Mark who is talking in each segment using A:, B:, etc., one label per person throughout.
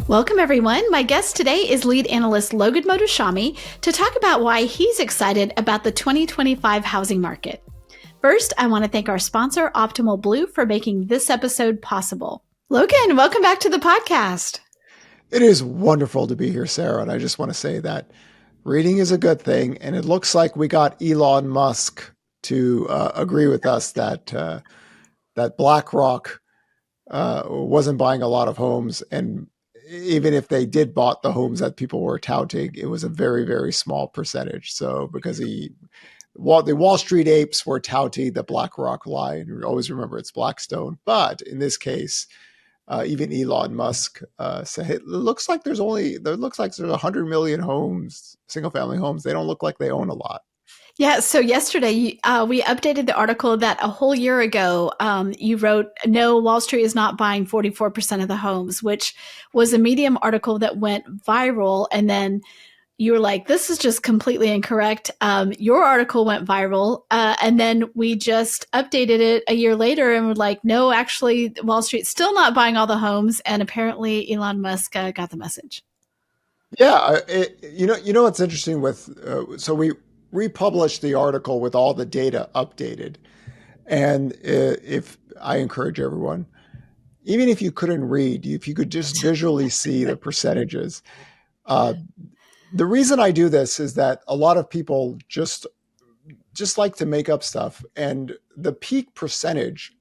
A: Welcome, everyone. My guest today is Lead Analyst Logan Mohtashami to talk about why he's excited about the 2025 housing market. First, I want to thank our sponsor, Optimal Blue, for making this episode possible. Logan, welcome back to the podcast.
B: It is wonderful to be here, Sarah, and I just want to say that reading is a good thing, and it looks like we got Elon Musk to agree with us that that BlackRock wasn't buying a lot of homes, and even if they did bought the homes that people were touting, it was a very, very small percentage. So because the Wall Street apes were touting the BlackRock lie, and always remember it's Blackstone. But in this case, even Elon Musk said it looks like there's 100 million homes, single family homes. They don't look like they own a lot.
A: Yeah, so yesterday we updated the article that a whole year ago you wrote, no, Wall Street is not buying 44% of the homes, which was a Medium article that went viral. And then you were like, this is just completely incorrect. Your article went viral. And then we just updated it a year later and were like, no, actually, Wall Street's still not buying all the homes. And apparently Elon Musk got the message.
B: Yeah, you know what's interesting with so we republished the article with all the data updated, and if I encourage everyone, even if you couldn't read, if you could just visually see the percentages. The reason I do this is that a lot of people just like to make up stuff, and the peak percentage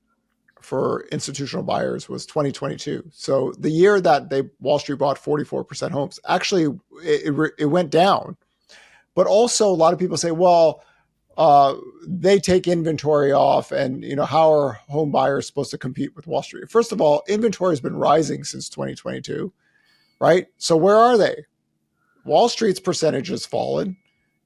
B: for institutional buyers was 2022. So the year that Wall Street bought 44% homes, actually it went down. But also a lot of people say, well, they take inventory off, and how are home buyers supposed to compete with Wall Street? First of all, inventory has been rising since 2022, right? So where are they? Wall Street's percentage has fallen.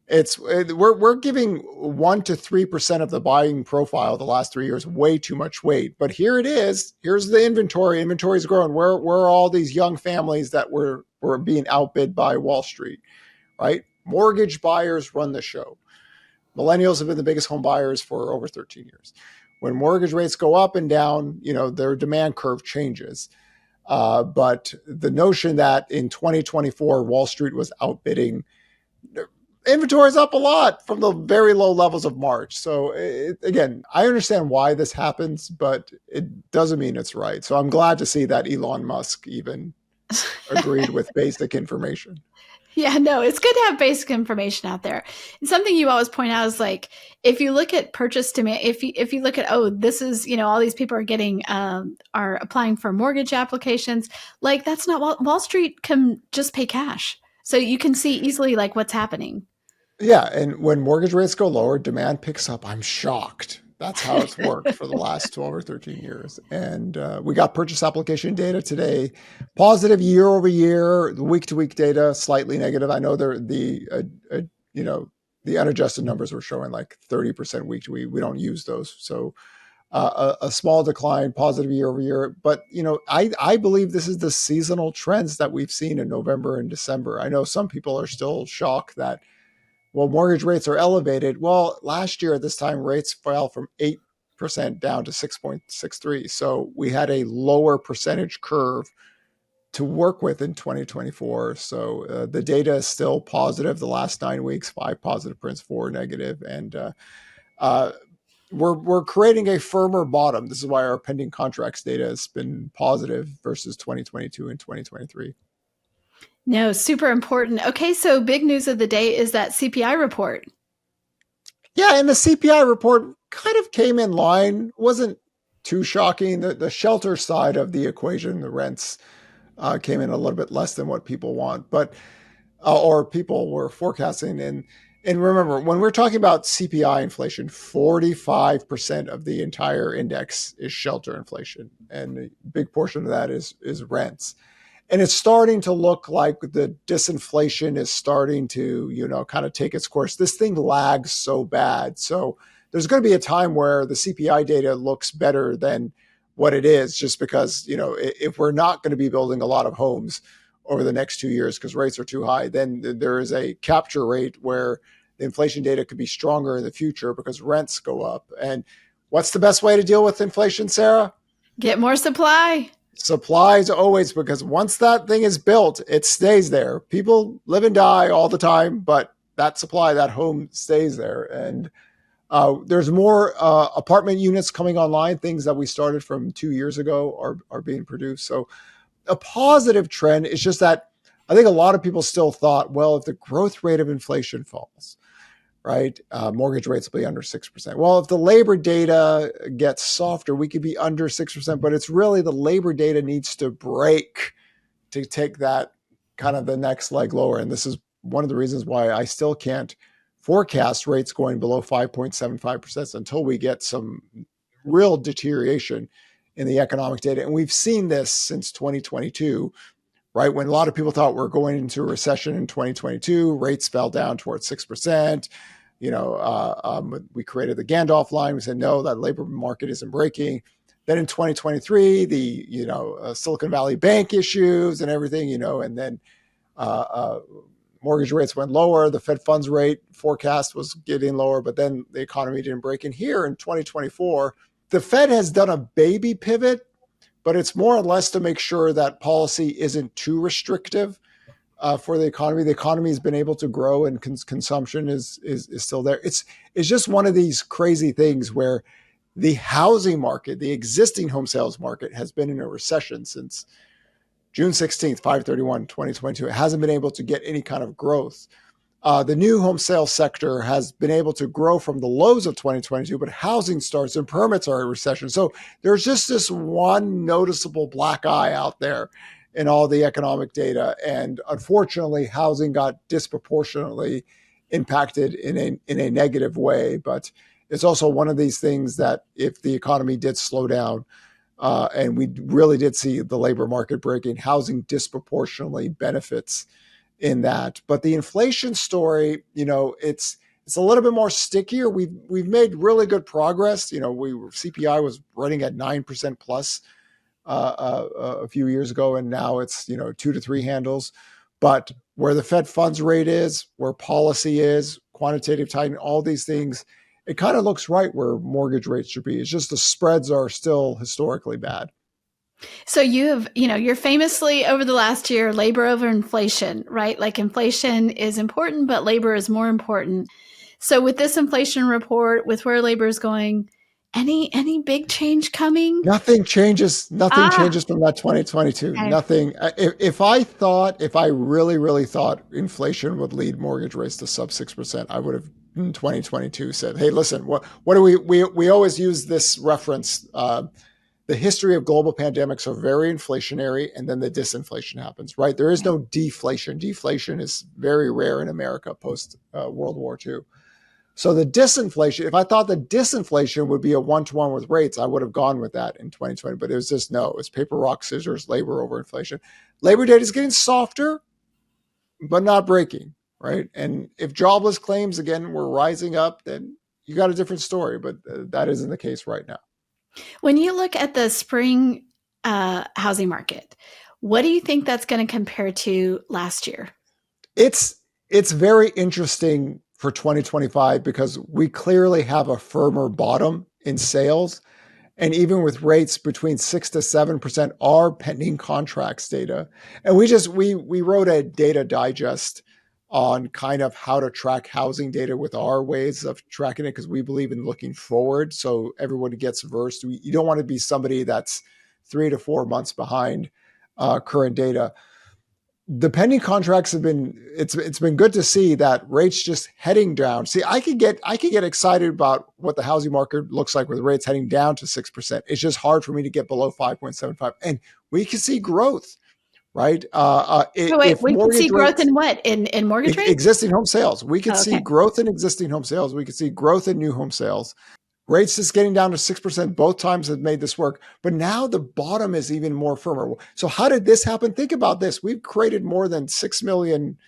B: We're giving 1 to 3% of the buying profile the last 3 years way too much weight. But here it is. Here's the inventory. Inventory is growing. Where are all these young families that were being outbid by Wall Street, right? Mortgage buyers run the show. Millennials have been the biggest home buyers for over 13 years. When mortgage rates go up and down, their demand curve changes. But the notion that in 2024, Wall Street was outbidding, inventory is up a lot from the very low levels of March. So again, I understand why this happens, but it doesn't mean it's right. So I'm glad to see that Elon Musk even agreed with basic information.
A: Yeah, no, it's good to have basic information out there. And something you always point out is like, if you look at purchase demand, if you look at, oh, this is, all these people are getting, are applying for mortgage applications, like that's not Wall Street can just pay cash. So you can see easily like what's happening.
B: Yeah. And when mortgage rates go lower, demand picks up. I'm shocked. That's how it's worked for the last 12 or 13 years. And we got purchase application data today, positive year over year, week to week data, slightly negative. I know the unadjusted numbers were showing like 30% week to week. We don't use those. So a small decline, positive year over year. But, I believe this is the seasonal trends that we've seen in November and December. I know some people are still shocked that, well, mortgage rates are elevated. Well, last year at this time, rates fell from 8% down to 6.63. So we had a lower percentage curve to work with in 2024. So the data is still positive. The last 9 weeks, 5 positive prints, 4 negative. And we're creating a firmer bottom. This is why our pending contracts data has been positive versus 2022 and 2023.
A: No, super important. Okay, so big news of the day is that CPI report.
B: Yeah, and the CPI report kind of came in line. Wasn't too shocking. The shelter side of the equation, the rents, came in a little bit less than what people want, but or people were forecasting. And remember, when we're talking about CPI inflation, 45% of the entire index is shelter inflation, and a big portion of that is rents. And it's starting to look like the disinflation is starting to, kind of take its course. This thing lags so bad. So there's going to be a time where the CPI data looks better than what it is, just because, if we're not going to be building a lot of homes over the next 2 years because rates are too high, then there is a capture rate where the inflation data could be stronger in the future because rents go up. And what's the best way to deal with inflation, Sarah?
A: Get more supply.
B: Supplies always, because once that thing is built, it stays there. People live and die all the time, but that supply, that home stays there. And there's more apartment units coming online. Things that we started from 2 years ago are being produced. So a positive trend is just that I think a lot of people still thought, well, if the growth rate of inflation falls, right, mortgage rates will be under 6%. Well, if the labor data gets softer, we could be under 6%, but it's really the labor data needs to break to take that kind of the next leg lower. And this is one of the reasons why I still can't forecast rates going below 5.75% until we get some real deterioration in the economic data. And we've seen this since 2022, right? When a lot of people thought we're going into a recession in 2022, rates fell down towards 6%. We created the Gandalf line. We said, no, that labor market isn't breaking. Then in 2023, the Silicon Valley Bank issues and everything, and then mortgage rates went lower. The Fed funds rate forecast was getting lower, but then the economy didn't break. And here in 2024, the Fed has done a baby pivot, but it's more or less to make sure that policy isn't too restrictive for the economy. The economy has been able to grow, and consumption is still there. It's just one of these crazy things where the housing market, the existing home sales market, has been in a recession since June 16th, 5/31/2022. It hasn't been able to get any kind of growth. The new home sales sector has been able to grow from the lows of 2022, but housing starts and permits are in recession. So there's just this one noticeable black eye out there in all the economic data. And unfortunately, housing got disproportionately impacted in a negative way. But it's also one of these things that if the economy did slow down, and we really did see the labor market breaking, housing disproportionately benefits in that. But the inflation story, it's a little bit more stickier. We've made really good progress. CPI was running at 9% plus a few years ago, and now it's 2 to 3 handles. But where the Fed funds rate is, where policy is, quantitative tightening, all these things, it kind of looks right where mortgage rates should be. It's just the spreads are still historically bad.
A: So you're famously over the last year, labor over inflation, right? Like inflation is important, but labor is more important. So with this inflation report, with where labor is going, any big change coming?
B: Nothing changes. Nothing
A: Ah,
B: changes from that 2022.
A: okay.
B: Nothing. If I really, really thought inflation would lead mortgage rates to sub 6%, I would have in 2022 said, "Hey, listen, what do we always use this reference? The history of global pandemics are very inflationary, and then the disinflation happens. Right? There is no deflation. Deflation is very rare in America post World War II." So the disinflation, if I thought the disinflation would be a one-to-one with rates, I would have gone with that in 2020. But it was just no. It's paper, rock, scissors, labor over inflation. Labor data is getting softer, but not breaking, right? And if jobless claims, again, were rising up, then you got a different story. But that isn't the case right now.
A: When you look at the spring housing market, what do you think that's going to compare to last year?
B: It's very interesting for 2025 because we clearly have a firmer bottom in sales. And even with rates between 6 to 7% are pending contracts data. And we wrote a data digest on kind of how to track housing data with our ways of tracking it because we believe in looking forward. So everyone gets versed. You don't want to be somebody that's 3 to 4 months behind current data. The pending contracts have been it's been good to see that rates just heading down. See, I could get excited about what the housing market looks like with rates heading down to 6%. It's just hard for me to get below 5.75, and we can see growth, right?
A: So wait,
B: If
A: we could see
B: mortgage
A: growth
B: rates,
A: in what? In mortgage rates?
B: existing home sales, we could
A: Oh,
B: see
A: okay.
B: growth in existing home sales. We could see growth in new home sales. Rates just getting down to 6%. Both times have made this work. But now the bottom is even more firmer. So how did this happen? Think about this. We've created more than 6 million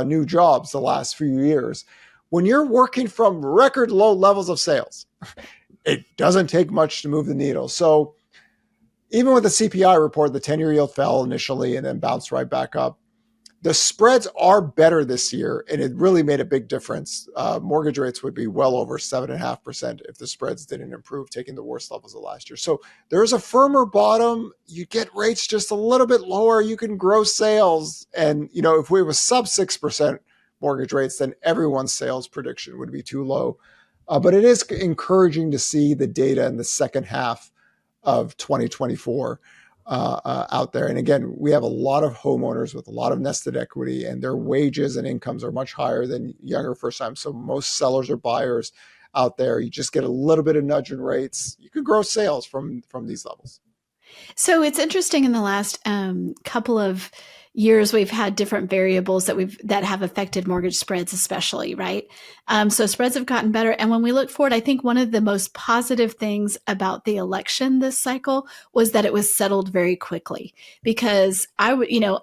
B: new jobs the last few years. When you're working from record low levels of sales, it doesn't take much to move the needle. So even with the CPI report, the 10-year yield fell initially and then bounced right back up. the spreads are better this year, and it really made a big difference. Mortgage rates would be well over 7.5% if the spreads didn't improve, taking the worst levels of last year. So there's a firmer bottom. You get rates just a little bit lower. You can grow sales. And, if we were sub 6% mortgage rates, then everyone's sales prediction would be too low. But it is encouraging to see the data in the second half of 2024 out there. And again, we have a lot of homeowners with a lot of nested equity, and their wages and incomes are much higher than younger first time. So most sellers or buyers out there, you just get a little bit of nudge in rates. You can grow sales from these levels.
A: So it's interesting in the last couple of years we've had different variables that have affected mortgage spreads, especially, right? So spreads have gotten better, and when we look forward, I think one of the most positive things about the election this cycle was that it was settled very quickly. Because I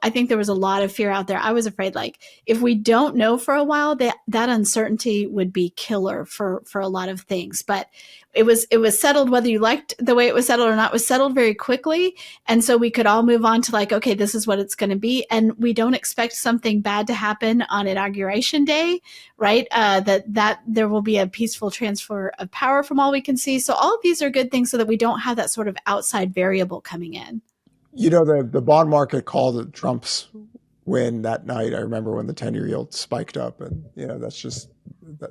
A: think there was a lot of fear out there. I was afraid, like, if we don't know for a while, that uncertainty would be killer for a lot of things. But it was settled, whether you liked the way it was settled or not. It was settled very quickly, and so we could all move on to, like, okay, this is what it's going to be, and we don't expect something bad to happen on inauguration day, right? That there will be a peaceful transfer of power from all we can see. So all of these are good things, so that we don't have that sort of outside variable coming in.
B: The bond market called it Trump's win that night. I remember when the 10-year yield spiked up, and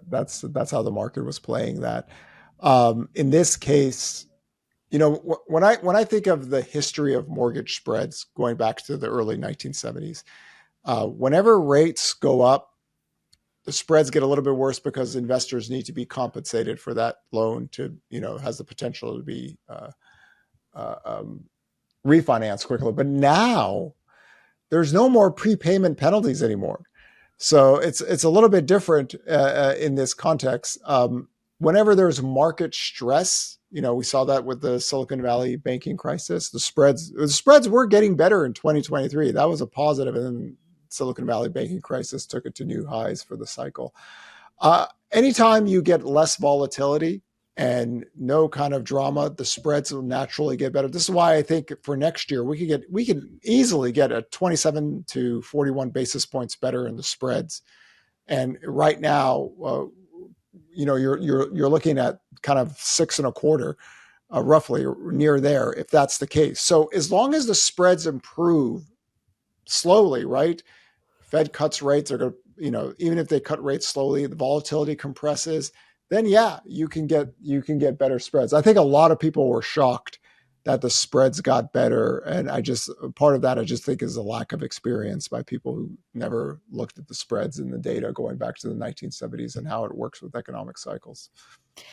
B: that's how the market was playing that. In this case, when I think of the history of mortgage spreads going back to the early 1970s, whenever rates go up, the spreads get a little bit worse because investors need to be compensated for that loan to, has the potential to be refinanced quickly. But now there's no more prepayment penalties anymore. So it's a little bit different in this context. Whenever there's market stress, we saw that with the Silicon Valley banking crisis. The spreads were getting better in 2023. That was a positive, and then Silicon Valley banking crisis took it to new highs for the cycle. Anytime you get less volatility and no kind of drama, the spreads will naturally get better. This is why I think for next year we can easily get a 27 to 41 basis points better in the spreads. And right now, you're looking at kind of 6.25, roughly near there, if that's the case. So as long as the spreads improve slowly, right? Fed cuts rates, are going to, even if they cut rates slowly, the volatility compresses, then yeah, you can get better spreads. I think a lot of people were shocked that the spreads got better. And part of that I just think is a lack of experience by people who never looked at the spreads in the data going back to the 1970s and how it works with economic cycles.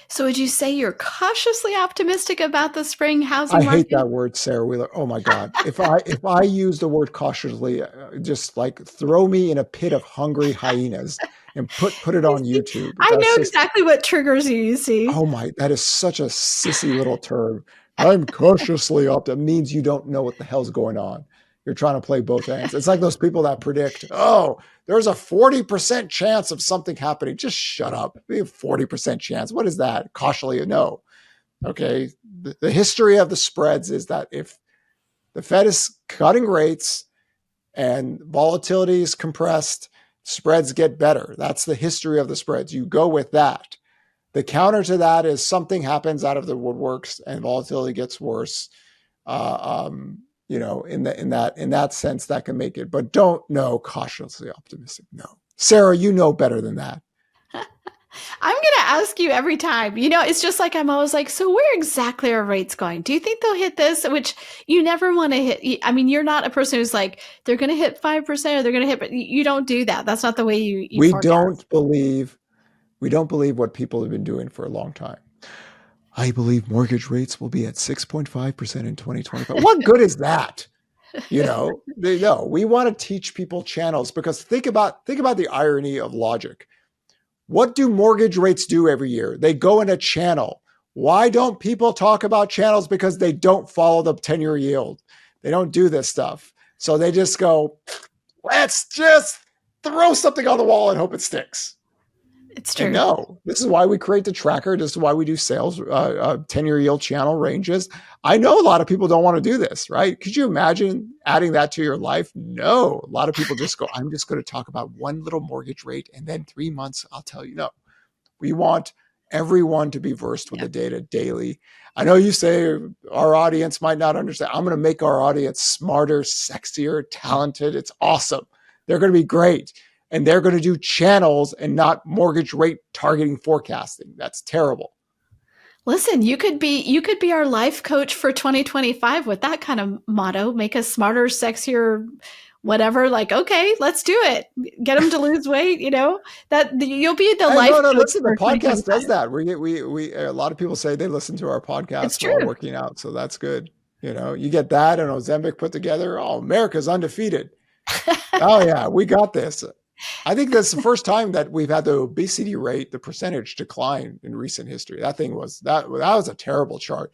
A: So would you say you're cautiously optimistic about the spring housing
B: I
A: market?
B: hate that word, Sarah Wheeler. Oh my God. If I use the word cautiously, just like throw me in a pit of hungry hyenas and put it on YouTube.
A: I
B: That's
A: know
B: just,
A: exactly what triggers you see.
B: oh my, that is such a sissy little term. I'm cautiously optimistic. Means you don't know what the hell's going on. You're trying to play both ends. It's like those people that predict, oh, there's a 40% chance of something happening. Just shut up. 40% chance. What is that? Cautiously, no. Okay. The history of the spreads is that if the Fed is cutting rates and volatility is compressed, spreads get better. That's the history of the spreads. You go with that. The counter to that is something happens out of the woodworks and volatility gets worse. In that sense, that can make it. But don't know cautiously optimistic. No, Sarah, you know better than that.
A: I'm going to ask you every time. It's just like I'm always like, so where exactly are rates going? Do you think they'll hit this? Which you never want to hit. I mean, you're not a person who's like, they're going to hit 5% or they're going to hit, but you don't do that. That's not the way you
B: We
A: forecast.
B: don't believe what people have been doing for a long time. I believe mortgage rates will be at 6.5% in 2025. What good is that? No, we want to teach people channels, because think about the irony of logic. What do mortgage rates do every year? They go in a channel. Why don't people talk about channels? Because they don't follow the 10-year yield. They don't do this stuff. So they just go, let's just throw something on the wall and hope it sticks.
A: It's
B: And
A: true.
B: no, this is why we create the tracker. This is why we do sales, 10-year yield channel ranges. I know a lot of people don't want to do this, right? Could you imagine adding that to your life? No. A lot of people just go, I'm just going to talk about one little mortgage rate. And then 3 months, I'll tell you. No, we want everyone to be versed with
A: Yeah.
B: the data daily. I know you say our audience might not understand. I'm going to make our audience smarter, sexier, talented. It's awesome. They're going to be great. And they're going to do channels and not mortgage rate targeting forecasting. That's terrible.
A: Listen, you could be our life coach for 2025 with that kind of motto. Make us smarter, sexier, whatever. Like, okay, let's do it. Get them to lose weight. That you'll be the
B: Hey,
A: life
B: no,
A: coach
B: listen, the
A: for
B: podcast does
A: 2025.
B: that. We a lot of people say they listen to our
A: It's
B: podcast while
A: true.
B: working out. So that's good. You get that and Ozempic put together. Oh, America's undefeated. Oh yeah, we got this. I think that's the first time that we've had the obesity rate, the percentage decline in recent history. That was a terrible chart.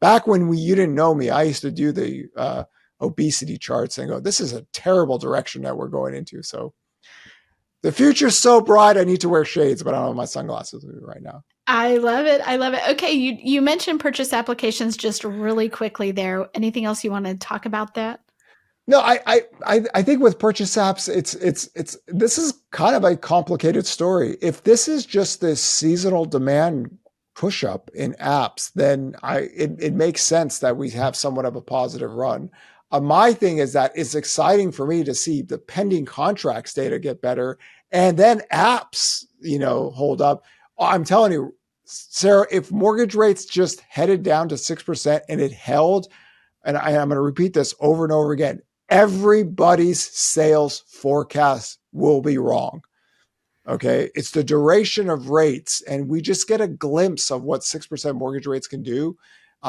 B: Back when you didn't know me, I used to do the obesity charts and go, this is a terrible direction that we're going into. So the future's so bright, I need to wear shades, but I don't have my sunglasses with me right now.
A: I love it. I love it. Okay, you mentioned purchase applications just really quickly there. Anything else you want to talk about that?
B: No, I think with purchase apps, it's this is kind of a complicated story. If this is just this seasonal demand push up in apps, then it makes sense that we have somewhat of a positive run. My thing is that it's exciting for me to see the pending contracts data get better, and then apps, hold up. I'm telling you, Sarah, if mortgage rates just headed down to 6% and it held, and I'm going to repeat this over and over again, everybody's sales forecast will be wrong. Okay. It's the duration of rates. And we just get a glimpse of what 6% mortgage rates can do.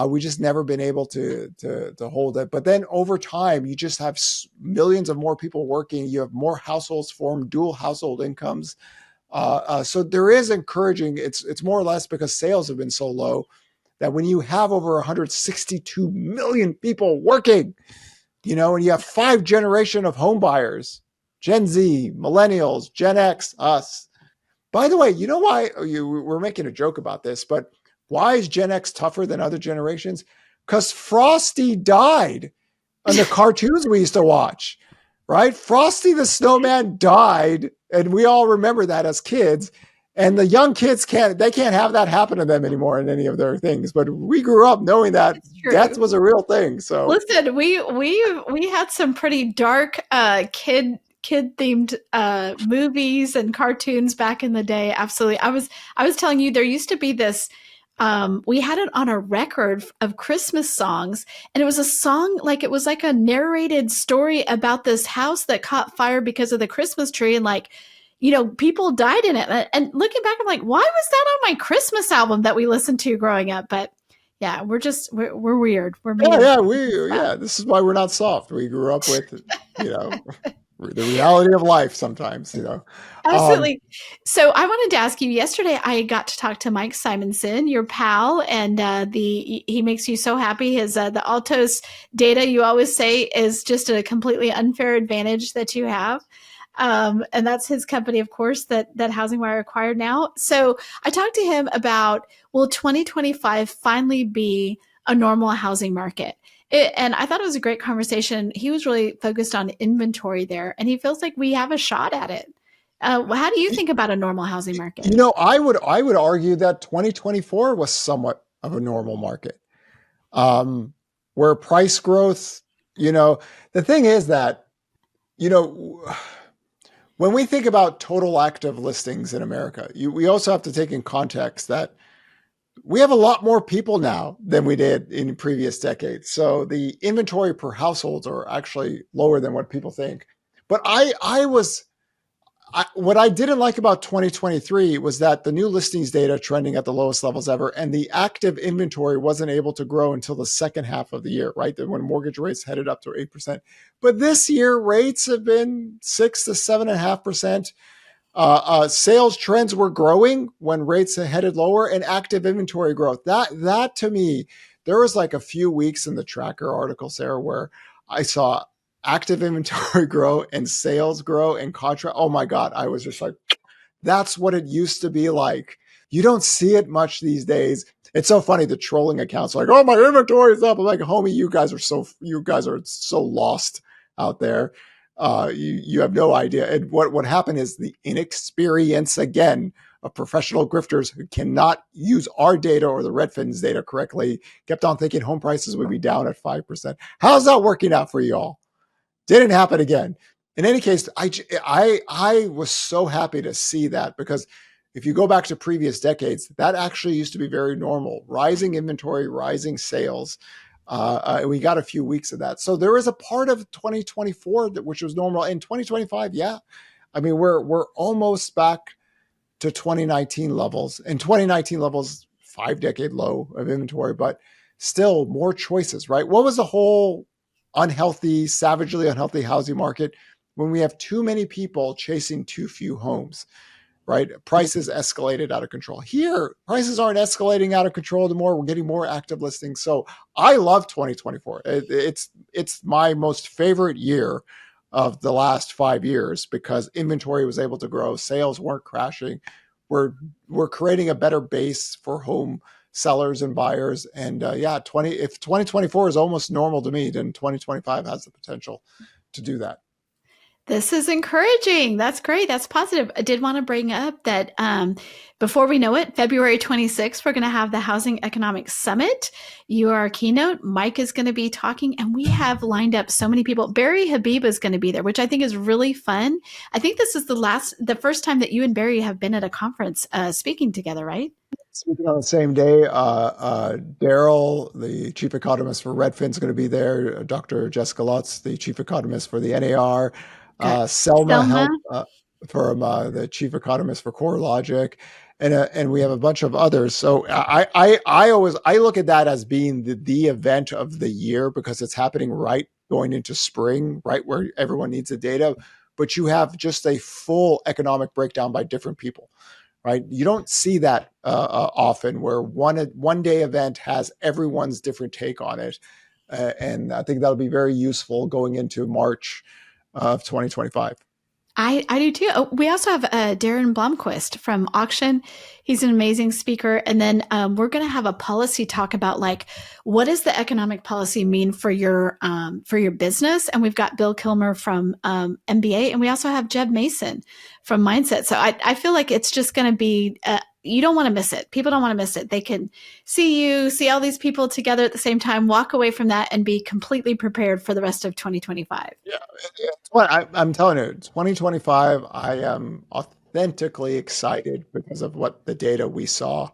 B: We just never been able to hold it. But then over time, you just have millions of more people working. You have more households formed, dual household incomes. So there is encouraging. It's more or less because sales have been so low that when you have over 162 million people working, and you have 5 generation of home buyers, Gen Z, millennials, Gen X, us. By the way, you know why we're making a joke about this, but why is Gen X tougher than other generations? Because Frosty died on the cartoons we used to watch, right? Frosty the Snowman died, and we all remember that as kids. And the young kids can't have that happen to them anymore in any of their things. But we grew up knowing that
A: It's
B: death
A: true.
B: was a real thing. So
A: Listen, we had some pretty dark kid themed movies and cartoons back in the day. Absolutely. I was telling you there used to be this we had it on a record of Christmas songs, and it was a song like it was like a narrated story about this house that caught fire because of the Christmas tree, and like people died in it. And looking back, I'm like, why was that on my Christmas album that we listened to growing up? But yeah, we're weird. We're made
B: yeah,
A: of stuff.
B: yeah. This is why we're not soft. We grew up with, you know, the reality of life sometimes. Um,
A: Absolutely. So I wanted to ask you. Yesterday, I got to talk to Mike Simonson, your pal, and he makes you so happy. His the Altos data, you always say, is just a completely unfair advantage that you have. And that's his company, of course, that HousingWire acquired now. So I talked to him about, will 2025 finally be a normal housing market? And I thought it was a great conversation. He was really focused on inventory there, and he feels like we have a shot at it. How do you think about a normal housing market?
B: I would argue that 2024 was somewhat of a normal market, where price growth. The thing is that you know when we think about total active listings in America, we also have to take in context that we have a lot more people now than we did in previous decades. So the inventory per households are actually lower than what people think. But what I didn't like about 2023 was that the new listings data trending at the lowest levels ever, and the active inventory wasn't able to grow until the second half of the year, right? When mortgage rates headed up to 8%. But this year, rates have been 6 to 7.5%. Sales trends were growing when rates headed lower, and active inventory growth. That to me, there was like a few weeks in the tracker article, Sarah, where I saw active inventory grow and sales grow and contract. Oh my God, I was just like, That's what it used to be like. You don't see it much these days. It's so funny. The trolling accounts are like, "Oh, my inventory is up." I'm like, "Homie, you guys are so lost out there. You have no idea." And what happened is the inexperience again of professional grifters who cannot use our data or the Redfin's data correctly kept on thinking home prices would be down at 5%. How's that working out for y'all? Didn't happen again. In any case, I was so happy to see that, because if you go back to previous decades, that actually used to be very normal. Rising inventory, rising sales. We got a few weeks of that. So there is a part of 2024 which was normal. In 2025, yeah. I mean, we're almost back to 2019 levels. And 2019 levels, 5-decade low of inventory, but still more choices, right? What was the whole unhealthy, savagely unhealthy housing market? When we have too many people chasing too few homes, right? Prices escalated out of control. Here, prices aren't escalating out of control anymore. We're getting more active listings. So I love 2024. It's my most favorite year of the last 5 years, because inventory was able to grow, sales weren't crashing. We're creating a better base for home sellers and buyers. And if 2024 is almost normal to me, then 2025 has the potential to do that.
A: This is encouraging. That's great. That's positive. I did want to bring up that before we know it, February 26th, we're going to have the Housing Economic Summit. You are a keynote. Mike is going to be talking, and we have lined up so many people. Barry Habib is going to be there, which I think is really fun. I think this is the first time that you and Barry have been at a conference speaking together, right?
B: Speaking on the same day, Daryl, the chief economist for Redfin, is going to be there. Dr. Jessica Lutz, the chief economist for the NAR.
A: Got
B: Selma
A: Selma.
B: Help, from the chief economist for CoreLogic, and we have a bunch of others. So I always look at that as being the event of the year, because it's happening right going into spring, right where everyone needs the data. But you have just a full economic breakdown by different people. Right, you don't see that often, where one day event has everyone's different take on it, and I think that'll be very useful going into March of 2025.
A: I do too. Oh, we also have Darren Blomquist from Auction. He's an amazing speaker. And then we're going to have a policy talk about, like, what does the economic policy mean for your business? And we've got Bill Kilmer from MBA, and we also have Jeb Mason from Mindset. So I feel like it's just going to be, you don't want to miss it. People don't want to miss it. They can see all these people together at the same time, walk away from that, and be completely prepared for the rest of 2025.
B: Yeah, I'm telling you, 2025, I am authentically excited because of what the data we saw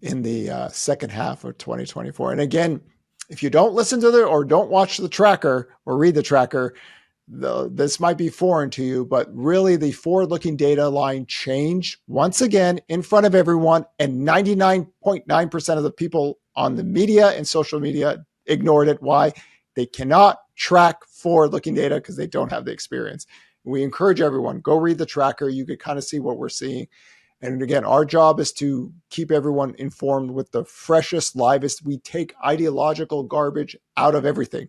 B: in the second half of 2024. And again, if you don't listen to or don't watch the tracker or read the tracker, this might be foreign to you, but really the forward-looking data line changed once again in front of everyone, and 99.9% of the people on the media and social media ignored it. Why? They cannot track forward-looking data because they don't have the experience. We encourage everyone, go read the tracker. You can kind of see what we're seeing. And again, our job is to keep everyone informed with the freshest, livest. We take ideological garbage out of everything.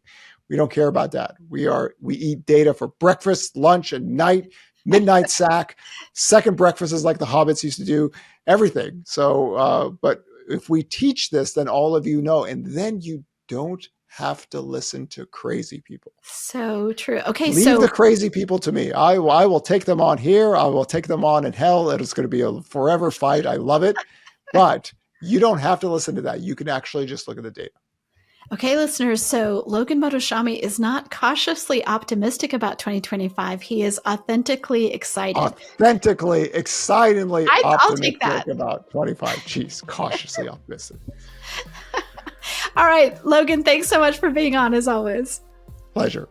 B: We don't care about that. We eat data for breakfast, lunch, and night, midnight sack, second breakfasts like the hobbits used to do, everything. So, but if we teach this, then all of you know, and then you don't have to listen to crazy people.
A: So true. Okay,
B: Leave the crazy people to me. I will take them on here. I will take them on in hell. It's going to be a forever fight. I love it. But you don't have to listen to that. You can actually just look at the data.
A: Okay, listeners, so Logan Mohtashami is not cautiously optimistic about 2025. He is authentically excited.
B: Authentically, excitingly
A: I'll take that.
B: optimistic about 25. Jeez, cautiously optimistic.
A: All right, Logan, thanks so much for being on, as always.
B: Pleasure.